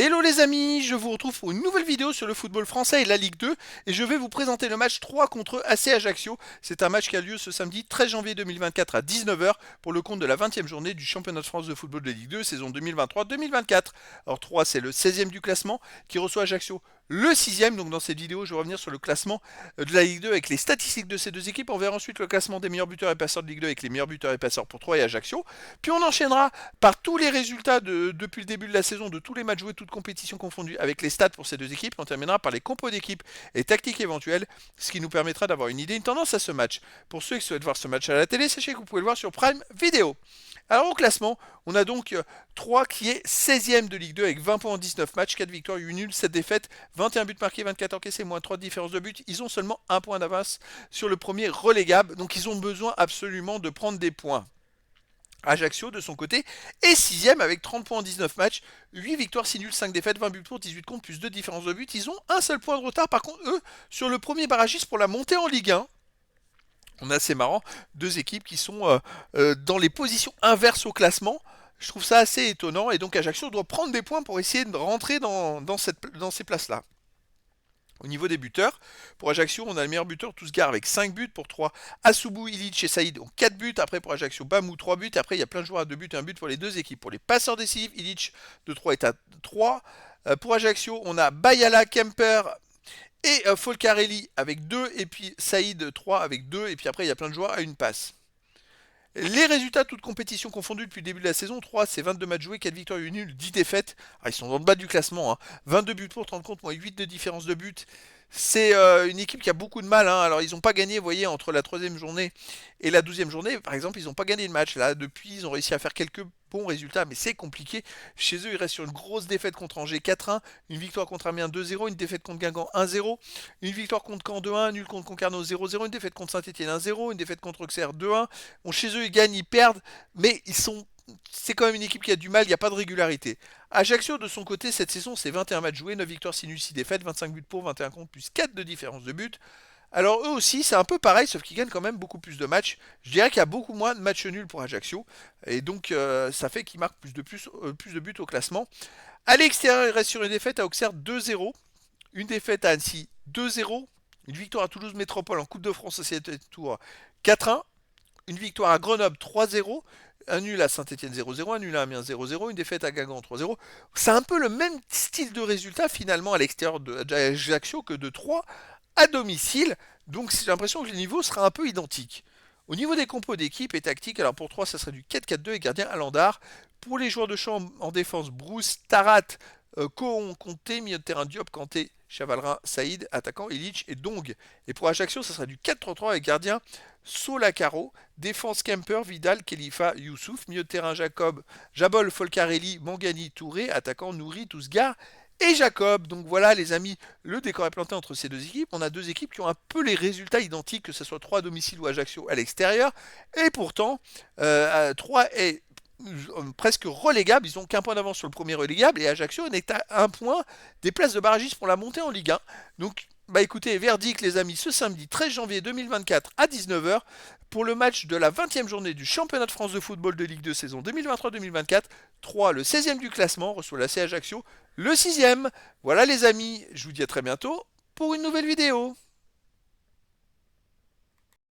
Hello les amis, je vous retrouve pour une nouvelle vidéo sur le football français et la Ligue 2 et je vais vous présenter le match 3 contre AC Ajaccio. C'est un match qui a lieu ce samedi 13 janvier 2024 à 19 h pour le compte de la 20e journée du championnat de France de football de Ligue 2 saison 2023-2024. Alors 3 c'est le 16e du classement qui reçoit Ajaccio le 6e. Donc dans cette vidéo je vais revenir sur le classement de la Ligue 2 avec les statistiques de ces deux équipes. On verra ensuite le classement des meilleurs buteurs et passeurs de Ligue 2 avec les meilleurs buteurs et passeurs pour 3 et Ajaccio. Puis on enchaînera par tous les résultats depuis le début de la saison de tous les matchs joués, toutes compétitions confondues, avec les stats pour ces deux équipes. On terminera par les compos d'équipes et tactiques éventuelles, ce qui nous permettra d'avoir une idée, une tendance à ce match. Pour ceux qui souhaitent voir ce match à la télé, sachez que vous pouvez le voir sur Prime Video. Alors au classement, on a donc 3 qui est 16e de Ligue 2 avec 20 points en 19 matchs, 4 victoires, 8 nuls, 7 défaites, 21 buts marqués, 24 encaissés, moins 3 de différence de but. Ils ont seulement un point d'avance sur le premier relégable, donc ils ont besoin absolument de prendre des points. Ajaccio, de son côté, est 6ème avec 30 points en 19 matchs, 8 victoires, 6 nuls, 5 défaites, 20 buts pour, 18 contre, plus 2 différences de but. Ils ont un seul point de retard, par contre, eux, sur le premier barragiste pour la montée en Ligue 1. On a assez marrant, deux équipes qui sont dans les positions inverses au classement. Je trouve ça assez étonnant, et donc Ajaccio doit prendre des points pour essayer de rentrer dans ces places-là. Au niveau des buteurs, pour Ajaccio, on a le meilleur buteur, Tousgar avec 5 buts. Pour 3, Assoubou, Ilic et Saïd ont 4 buts. Après, pour Ajaccio, Bamou, 3 buts. Après, il y a plein de joueurs à 2 buts et 1 but pour les deux équipes. Pour les passeurs décisifs, Ilic de 3 est à 3. Pour Ajaccio, on a Bayala, Kemper et Folcarelli avec 2. Et puis Saïd, 3 avec 2. Et puis après, il y a plein de joueurs à une passe. Les résultats, toutes compétitions confondues depuis le début de la saison, 3 c'est 22 matchs joués, 4 victoires, 8 nuls, 10 défaites. Ah, ils sont dans le bas du classement, hein. 22 buts pour, 30 contre, moins 8 de différence de but. C'est une équipe qui a beaucoup de mal, hein. Alors ils n'ont pas gagné, vous voyez, entre la 3e journée et la 12e journée. Par exemple, ils n'ont pas gagné de match. Là, depuis, ils ont réussi à faire quelques bons résultats, mais c'est compliqué. Chez eux, ils restent sur une grosse défaite contre Angers 4-1, une victoire contre Amiens 2-0, une défaite contre Guingamp 1-0, une victoire contre Caen 2-1, un nul contre Concarneau 0-0, une défaite contre Saint-Etienne 1-0, une défaite contre Auxerre 2-1. Bon, chez eux, ils gagnent, ils perdent, mais c'est quand même une équipe qui a du mal, il n'y a pas de régularité. Ajaccio, de son côté, cette saison, c'est 21 matchs joués, 9 victoires, 6 nuls, 6 défaites, 25 buts pour, 21 contre, plus 4 de différence de but. Alors eux aussi, c'est un peu pareil, sauf qu'ils gagnent quand même beaucoup plus de matchs. Je dirais qu'il y a beaucoup moins de matchs nuls pour Ajaccio, et donc ça fait qu'ils marquent plus de buts au classement. À l'extérieur, il reste sur une défaite à Auxerre 2-0, une défaite à Annecy 2-0, une victoire à Toulouse Métropole en Coupe de France Société Tour 4-1, une victoire à Grenoble 3-0, un nul à Saint-Etienne 0-0, un nul à Amiens 0-0, une défaite à Guingamp 3-0. C'est un peu le même style de résultat finalement à l'extérieur d'Ajaccio que de 3 à domicile. Donc j'ai l'impression que le niveau sera un peu identique. Au niveau des compos d'équipe et tactique, alors pour 3 ça serait du 4-4-2 et gardien Alandar. Pour les joueurs de champ en défense, Bruce, Tarat, Cohon, Conté, milieu de terrain Diop, Kanté, Chavalrin, Saïd, attaquant Illich et Dong. Et pour Ajaccio, ça sera du 4-3-3 avec gardien Solacaro, défense Kemper, Vidal, Khalifa, Youssouf, milieu de terrain Jacob, Jabol, Folcarelli, Mangani, Touré, attaquant Nouri, Tousgar et Jacob. Donc voilà les amis, le décor est planté entre ces deux équipes. On a deux équipes qui ont un peu les résultats identiques, que ce soit 3 à domicile ou Ajaccio à l'extérieur. Et pourtant, 3 est presque relégable, ils n'ont qu'un point d'avance sur le premier relégable et Ajaccio n'est à un point des places de barragistes pour la montée en Ligue 1. Donc bah écoutez, verdict les amis, ce samedi 13 janvier 2024 à 19 h pour le match de la 20e journée du championnat de France de football de Ligue 2 saison 2023-2024. 3, le 16e du classement, reçoit la C Ajaccio, le 6e. Voilà les amis, je vous dis à très bientôt pour une nouvelle vidéo.